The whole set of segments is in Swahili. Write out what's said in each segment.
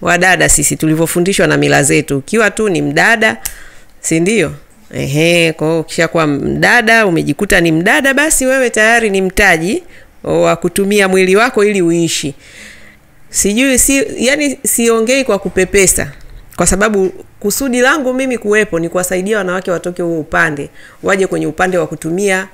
wadada sisi tulivyofundishwa na mila zetu. Ukiwa tu ni mdada, si ndio? Kwa hiyo ukishakuwa mdada, umejikuta ni mdada, basi wewe tayari ni mtaji wa kutumia mwili wako ili uishi. Yani siongei kwa kupepesa, kwa sababu kusudi langu mimi kuwepo ni kuwasaidia wanawake watoke huo upande, waje kwenye upande wa kutumia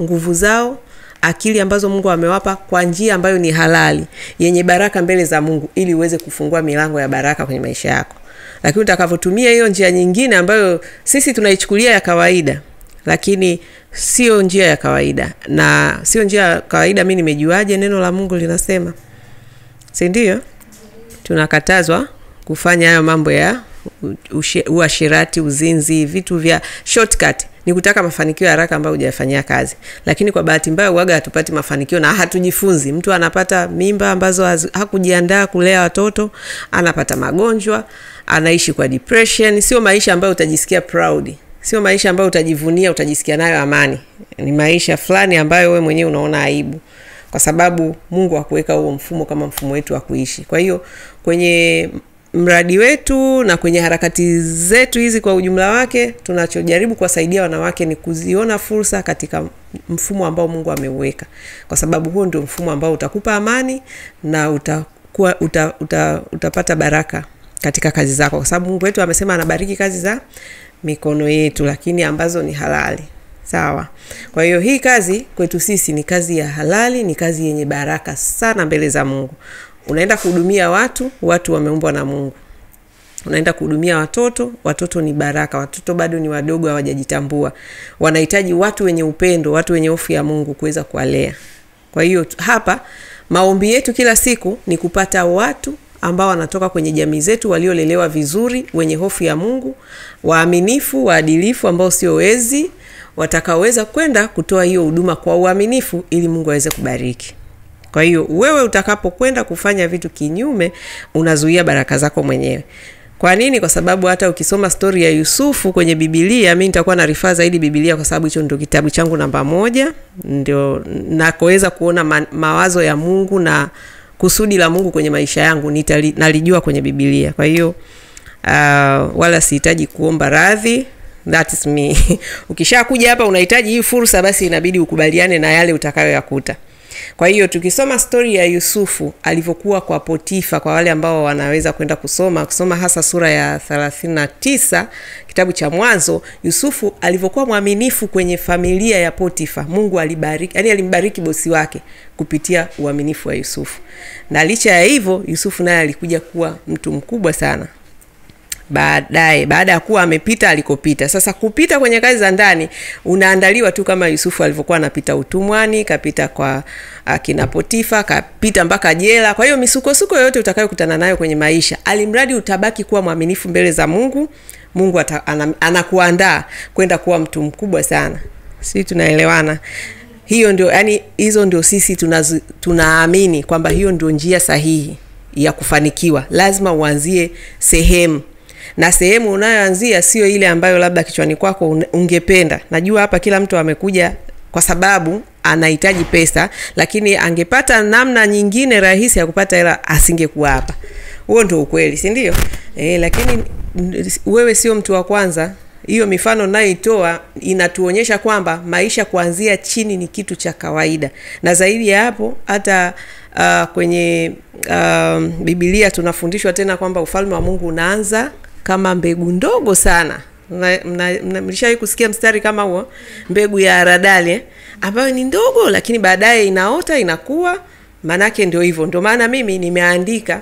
nguvu zao, akili ambazo Mungu amewapa kwa njia ambayo ni halali, yenye baraka mbele za Mungu, ili uweze kufungua milango ya baraka kwenye maisha yako. Lakini utakavyotumia hiyo njia nyingine ambayo sisi tunaichukulia ya kawaida, lakini sio njia ya kawaida. Na sio njia ya kawaida, mimi nimejuaje? Neno la Mungu linasema, si ndio? Tunakatazwa kufanya hayo mambo ya uasherati, uzinzi, vitu vya shortcut. Ni kutaka mafanikio ya haraka ambayo hujafanyia kazi. Lakini kwa bahati mbaya huaga hatupati mafanikio na hatujifunzi. Mtu anapata mimba ambazo hakujiandaa kulea watoto, anapata magonjwa, anaishi kwa depression. Sio maisha ambayo utajisikia proud. Sio maisha ambayo utajivunia, utajisikia nayo amani. Ni maisha fulani ambayo wewe mwenyewe unaona aibu, kwa sababu Mungu hakuweka huo mfumo kama mfumo wetu wa kuishi. Kwa hiyo kwenye mradi wetu na kwenye harakati zetu hizi kwa ujumla wake, tunachojaribu kuwasaidia wanawake ni kuziona fursa katika mfumo ambao Mungu ameuweka, kwa sababu huo ndio mfumo ambao utakupa amani na utapata baraka katika kazi zako, kwa sababu Mungu wetu amesema anabariki kazi za mikono yetu, lakini ambazo ni halali. Sawa. Kwa hiyo hii kazi kwetu sisi ni kazi ya halali, ni kazi yenye baraka sana mbele za Mungu. Unaenda kuhudumia watu wameumbwa na Mungu. Unaenda kuhudumia watoto ni baraka. Watoto bado ni wadogo, hawajajitambua. Wanahitaji watu wenye upendo, watu wenye hofu ya Mungu kuweza kuwalea. Kwa hiyo hapa maombi yetu kila siku ni kupata watu ambao wanatoka kwenye jamii zetu, waliolelewa vizuri, wenye hofu ya Mungu, waaminifu, waadilifu, ambao sio wezi, watakaweza kwenda kutoa hiyo huduma kwa uaminifu ili Mungu aweze kubariki. Kwa hiyo wewe utakapokwenda kufanya vitu kinyume, unazuia baraka zako mwenyewe. Kwa nini? Kwa sababu hata ukisoma story ya Yusufu kwenye Biblia, mimi nitakuwa na refer zaidi Biblia kwa sababu hicho ndio kitabu changu namba 1, ndio nakoweza kuona mawazo ya Mungu na kusudi la Mungu kwenye maisha yangu nalijua kwenye Biblia. Kwa hiyo wala sihitaji kuomba radhi. That is me. Ukishakuja hapa unahitaji hii fursa, basi inabidi ukubaliane na yale utakayoyakuta. Kwa hiyo tukisoma story ya Yusufu alivyokuwa kwa Potifa, kwa wale ambao wanaweza kwenda kusoma hasa sura ya 39 kitabu cha Mwanzo, Yusufu alivyokuwa mwaminifu kwenye familia ya Potifa, Mungu alibariki, yani alimbariki bosi wake kupitia uaminifu wa Yusufu. Na licha ya hivyo, Yusufu naye alikuja kuwa mtu mkubwa sana baada ya kuwa amepita alikopita. Sasa kupita kwenye kazi za ndani unaandaliwa tu kama Yusufu alivyokuwa anapita utumwani, kapita kwa akina Potifa, kapita mpaka jela. Kwa hiyo misukosuko yote utakayokutana nayo kwenye maisha, alimradi utabaki kuwa mwaminifu mbele za Mungu, Mungu anakuandaa kwenda kuwa mtu mkubwa sana. Sisi tunaelewana? Hiyo ndio, yani hizo ndio sisi tunaamini kwamba hiyo ndio njia sahihi ya kufanikiwa. Lazima uanzie sehemu, na sehemu unayoanzia sio ile ambayo labda kichwani kwako ungependa. Najua hapa kila mtu amekuja kwa sababu anahitaji pesa, lakini angepata namna nyingine rahisi ya kupata hela asingekuwa hapa. Huo ndio ukweli, si ndio? Lakini wewe sio mtu wa kwanza. Hiyo mifano ninayoitoa inatuonyesha kwamba maisha kuanzia chini ni kitu cha kawaida. Na zaidi ya hapo, hata kwenye Biblia tunafundishwa tena kwamba ufalme wa Mungu unaanza kama mbegu ndogo sana. Mlishawahi kusikia mstari kama huo? Mbegu ya haradali ambayo ni ndogo, lakini baadaye inaota, inakuwa. Manake ndio hivyo. Ndio maana mimi nimeandika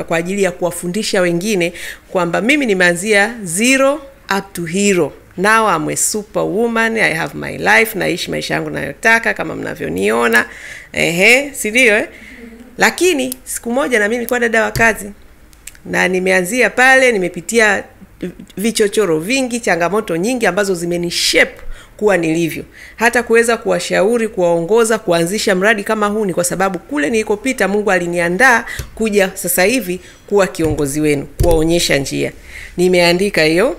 kwa ajili ya kuwafundisha wengine kwamba mimi nimeanzia zero up to hero. Now I'm a superwoman, I have my life, naishi maisha yangu ninayotaka kama mnavyoniona. Si ndio? Lakini siku moja na mimi nilikuwa dada wa kazi, na nimeanzia pale, nimepitia vichochoro vingi, changamoto nyingi ambazo zimenishape kuwa nilivyo. Hata kuweza kuwashauri, kuwaongoza, kuanzisha mradi kama huu ni kwa sababu kule nilikopita Mungu aliniandaa kuja sasa hivi kuwa kiongozi wenu, kuwaonyesha njia. Nimeandika hiyo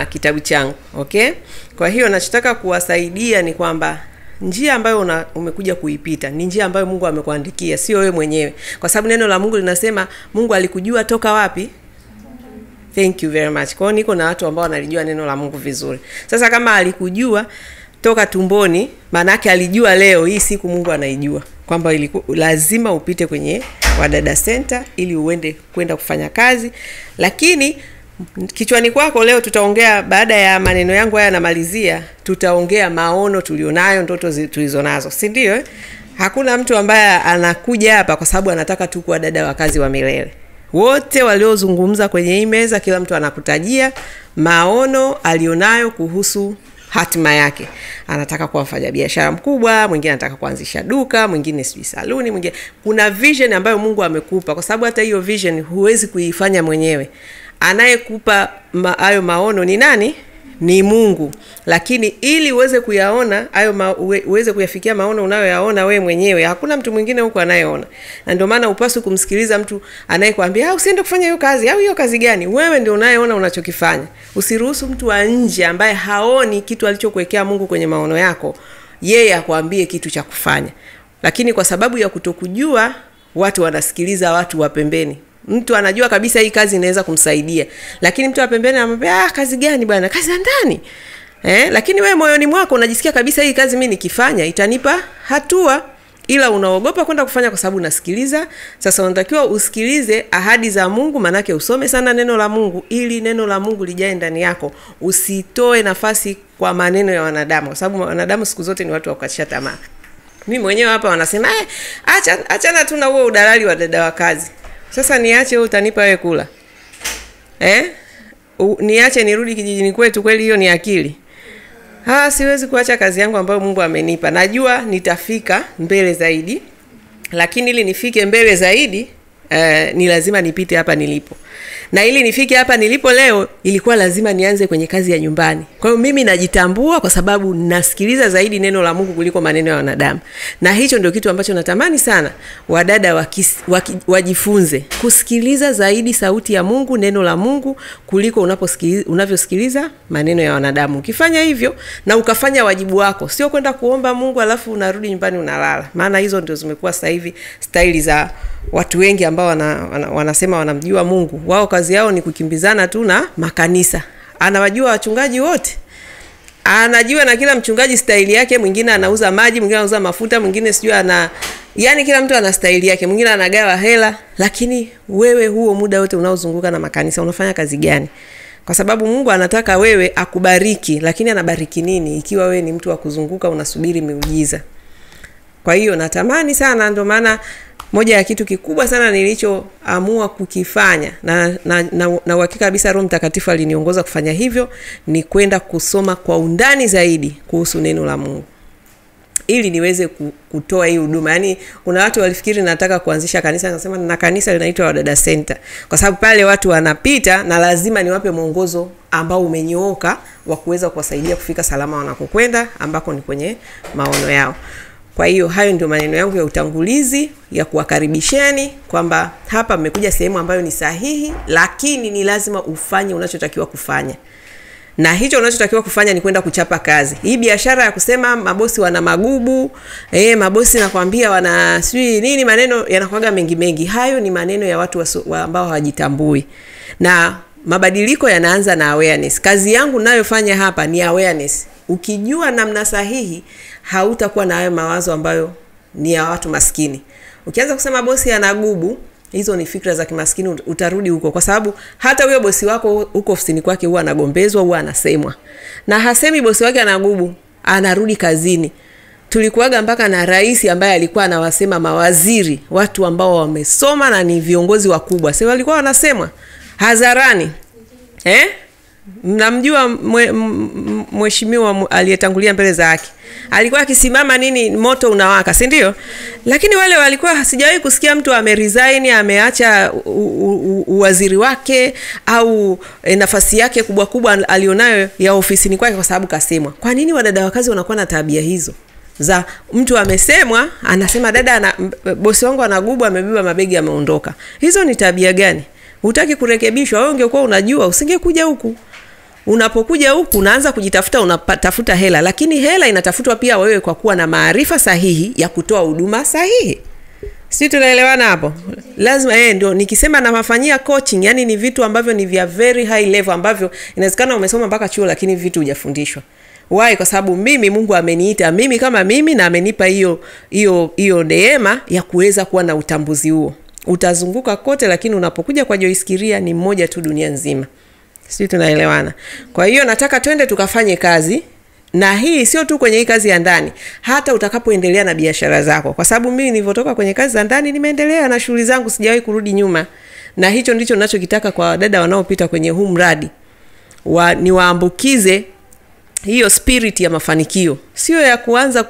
kitabu changu, okay? Kwa hiyo nachotaka kuwasaidia ni kwamba njia ambayo umekuja kuipita ni njia ambayo Mungu amekuandikia, sio wewe mwenyewe. Kwa sababu neno la Mungu linasema Mungu alikujua toka wapi? Thank you very much. Kwa hiyo niko na watu ambao wanalijua neno la Mungu vizuri. Sasa kama alikujua toka tumboni, maana yake alijua leo hii siku Mungu anaijua kwamba lazima upite kwenye Wadada Center ili uende kwenda kufanya kazi. Lakini kichwani kwako leo tutaongea, baada ya maneno yangu haya namalizia, tutaongea maono tulionayo, ndoto tulizonazo, si ndio? Hakuna mtu ambaye anakuja hapa kwa sababu anataka tu kuwa dada wa kazi wa milele. Wote waliozungumza kwenye hii meza, kila mtu anakutajia maono alionayo kuhusu hatima yake. Anataka kuwa mfanyabiashara mkubwa, mwingine anataka kuanzisha duka, mwingine sijui saluni, mwingine kuna vision ambayo Mungu amekupa, kwa sababu hata hiyo vision huwezi kuifanya mwenyewe. Anayekupa hayo maono ni nani? Ni Mungu. Lakini ili uweze kuyaona hayo uweze kuyafikia maono unayoyaona wewe mwenyewe, hakuna mtu mwingine huko anayeona. Na ndio maana upaswi kumsikiliza mtu anayekwambia usiende kufanya hiyo kazi au hiyo kazi gani. Wewe ndio unayeona unachokifanya. Usiruhusu mtu wa nje ambaye haoni kitu alichokuwekea Mungu kwenye maono yako yeye akwambie kitu cha kufanya. Lakini kwa sababu ya kutokujua, watu wanasikiliza watu wa pembeni. Mtu anajua kabisa hii kazi inaweza kumsaidia, lakini mtu wa pembeni anamwambia kazi gani bwana, kazi za ndani. Lakini wewe moyoni mwako unajisikia kabisa hii kazi mimi nikifanya itanipa hatua, ila unaogopa kwenda kufanya kwa sababu unasikiliza. Sasa unatakiwa usikilize ahadi za Mungu, manake usome sana neno la Mungu ili neno la Mungu lijae ndani yako. Usitoe nafasi kwa maneno ya wanadamu, kwa sababu wanadamu siku zote ni watu wa kukatisha tamaa. Mimi mwenyewe hapa wanasema achana tu na huo udalali wa dada wa kazi. Sasa niache wewe, utanipa wewe kula? Niache nirudi kijijini kwetu? Kweli hiyo ni akili? Siwezi kuacha kazi yangu ambayo Mungu amenipa. Najua nitafika mbele zaidi, lakini ili nifike mbele zaidi ni lazima nipite hapa nilipo. Na ili nifike hapa nilipo leo, ilikuwa lazima nianze kwenye kazi ya nyumbani. Kwa hiyo mimi najitambua kwa sababu nasikiliza zaidi neno la Mungu kuliko maneno ya wanadamu. Na hicho ndio kitu ambacho natamani sana wadada wajifunze, kusikiliza zaidi sauti ya Mungu, neno la Mungu, kuliko unavyosikiliza maneno ya wanadamu. Ukifanya hivyo na ukafanya wajibu wako, sio kwenda kuomba Mungu alafu unarudi nyumbani unalala. Maana hizo ndio zimekuwa sasa hivi staili za watu wengi ambao wanasema wanamjua Mungu. Wao kazi yao ni kukimbizana tu na makanisa. Anawajua wachungaji wote. Anajua na kila mchungaji staili yake. Mwingine anauza maji, mwingine anauza mafuta, mwingine sijui yani kila mtu ana staili yake. Mwingine anagawa hela. Lakini wewe huo muda wote unaozunguka na makanisa unafanya kazi gani? Kwa sababu Mungu anataka wewe akubariki, lakini anabariki nini ikiwa wewe ni mtu wa kuzunguka unasubiri miujiza? Kwa hiyo natamani sana, ndio maana moja ya kitu kikubwa sana nilichoamua kukifanya na uhakika kabisa Roho Mtakatifu aliniongoza kufanya hivyo, ni kwenda kusoma kwa undani zaidi kuhusu neno la Mungu ili niweze kutoa hii huduma. Yaani kuna watu walifikiri nataka kuanzisha kanisa, nasema na kanisa linaitwa Wadada Center kwa sababu pale watu wanapita na lazima niwape mwongozo ambao umenyooka wa kuweza kuwasaidia kufika salama wanakokwenda, ambako ni kwenye maono yao. Kwa hiyo hayo ndio maneno yangu ya utangulizi ya kuwakaribisheni kwamba hapa mmekuja sehemu ambayo ni sahihi, lakini ni lazima ufanye unachotakiwa kufanya. Na hicho unachotakiwa kufanya ni kwenda kuchapa kazi. Hii biashara ya kusema mabosi wana magubu, mabosi nakwambia wana sijui nini, maneno yanakuaga mengi. Hayo ni maneno ya watu ambao hawajitambui. Na mabadiliko yanaanza na awareness. Kazi yangu ninayofanya hapa ni awareness. Ukijua namna sahihi, hautakuwa na hayo mawazo ambayo ni ya watu maskini. Ukianza kusema bosi ana gubu, hizo ni fikra za kimaskini, utarudi huko. Kwa sababu hata huyo bosi wako huko ofisini kwake huwa anagombezwa, huwa anasemwa. Na hasemi bosi wake ana gubu, anarudi kazini. Tulikuwaga mpaka na rais ambaye alikuwa anawasema mawaziri, watu ambao wamesoma na ni viongozi wakubwa. Sasa walikuwa wanasemwa hadharani. Mnamjua mheshimiwa aliyetangulia mbele za haki. Alikuwa akisimama nini moto unawaka, si ndio? Lakini wale walikuwa, sijawahi kusikia mtu ameresign, ameacha uwaziri wake au nafasi yake kubwa alionayo ya ofisini kwake kwa sababu kasemwa. Kwa nini wadada wa kazi wanakuwa na tabia hizo? Za mtu amesemwa, anasema dada bosi wangu anagubu, amebeba mabegi ameondoka. Hizo ni tabia gani? Hutaki kurekebishwa? Wewe ungekuwa unajua usingekuja huku. Unapokuja huku unaanza kujitafuta, unatafuta hela, lakini hela inatafutwa pia wewe kwa kuwa na maarifa sahihi ya kutoa huduma sahihi. Sisi tunaelewana hapo? Lazima ndio nikisema nawafanyia coaching, yani ni vitu ambavyo ni vya very high level ambavyo inawezekana umesoma mpaka chuo lakini vitu hujafundishwa. Why? Kwa sababu mimi Mungu ameniita mimi kama mimi na amenipa hiyo neema ya kuweza kuwa na utambuzi huo. Utazunguka kote, lakini unapokuja kwa Joyce Kiria ni mmoja tu dunia nzima. Sisi tunaelewana. Kwa hiyo nataka twende tukafanye kazi, na hii sio tu kwenye hii kazi ya ndani, hata utakapoendelea na biashara zako. Kwa sababu mimi nilipotoka kwenye kazi za ndani nimeendelea na shughuli zangu, sijawahi kurudi nyuma. Na hicho ndicho ninachokitaka kwa wadada wanaopita kwenye huu mradi. Niwaambukize hiyo spirit ya mafanikio. Sio ya kuanza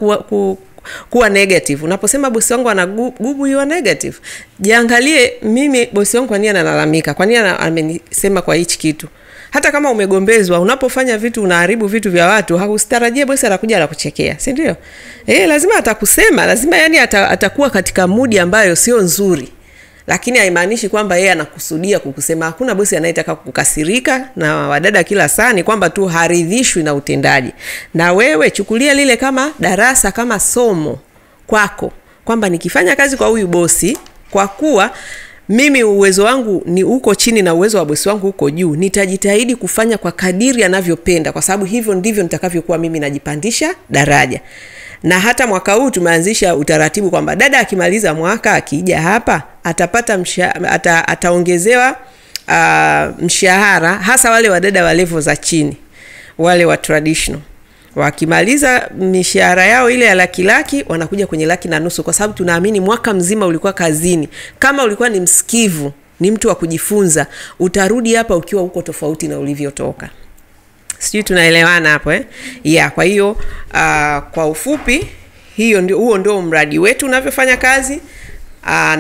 kuwa negative. Unaposema bosi wangu anagubu, you are negative. Jiangalie, mimi bosi wangu kwa nini analalamika? Kwa nini amenisema kwa hichi kitu? Hata kama umegombezwa, unapofanya vitu unaharibu vitu vya watu, hausitarajie bosi atakuja na kuchekea, si ndio? Lazima atakusema, lazima yani atakuwa katika mood ambayo sio nzuri. Lakini haimaanishi kwamba yeye anakusudia kukusema. Hakuna bosi anayetaka kukasirika na wadada kila saa, ni kwamba tu haridhishwi na utendaji. Na wewe chukulia lile kama darasa, kama somo kwako, kwamba nikifanya kazi kwa huyu bosi, kwa kuwa mimi uwezo wangu ni uko chini na uwezo wa bosi wangu uko juu, nitajitahidi kufanya kwa kadiri anavyopenda, kwa sababu hivyo ndivyo nitakavyokuwa mimi najipandisha daraja. Na hata mwaka huu tumeanzisha utaratibu kwamba dada akimaliza mwaka akija hapa atapata ataongezewa mshahara, hasa wale wadada wa level za chini, wale wa traditional. Wakimaliza mishahara yao ile ya laki wanakuja kwenye 1.5, kwa sababu tunaamini mwaka mzima ulikuwa kazini. Kama ulikuwa ni msikivu, ni mtu wa kujifunza, utarudi hapa ukiwa uko tofauti na ulivyotoka. Sisi tunaelewana hapo kwa hiyo kwa ufupi huo ndio mradi wetu unavyofanya kazi.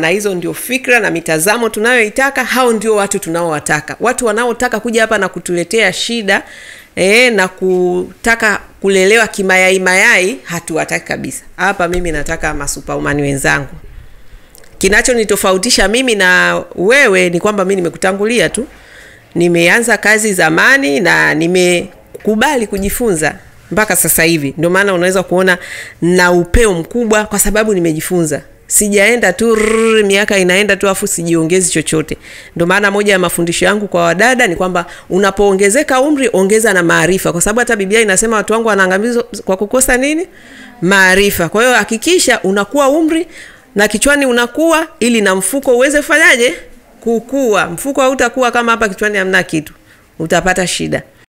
Na hizo ndio fikra na mitazamo tunayoitaka. Hao ndio watu tunaowataka. Watu wanaotaka kuja hapa na kutuletea shida na kutaka kulelewa kimayai hatuwataki kabisa. Hapa mimi nataka masuperwoman wenzangu. Kinachonitofautisha mimi na wewe ni kwamba mimi nimekutangulia tu. Nimeanza kazi zamani na nimekubali kujifunza mpaka sasa hivi. Ndio maana unaweza kuona na upeo mkubwa, kwa sababu nimejifunza. Sijaenda tu miaka inaenda tu afu sijiongezi chochote. Ndio maana moja ya mafundisho yangu kwa wadada ni kwamba unapoongezeka umri, ongeza na maarifa, kwa sababu hata Biblia inasema watu wangu wanaangamizwa kwa kukosa nini? Maarifa. Kwa hiyo hakikisha unakuwa umri na kichwani unakuwa, ili na mfuko uweze kufanyaje? Kukua. Mfuko hautakuwa kama hapa kichwani hamna kitu, utapata shida.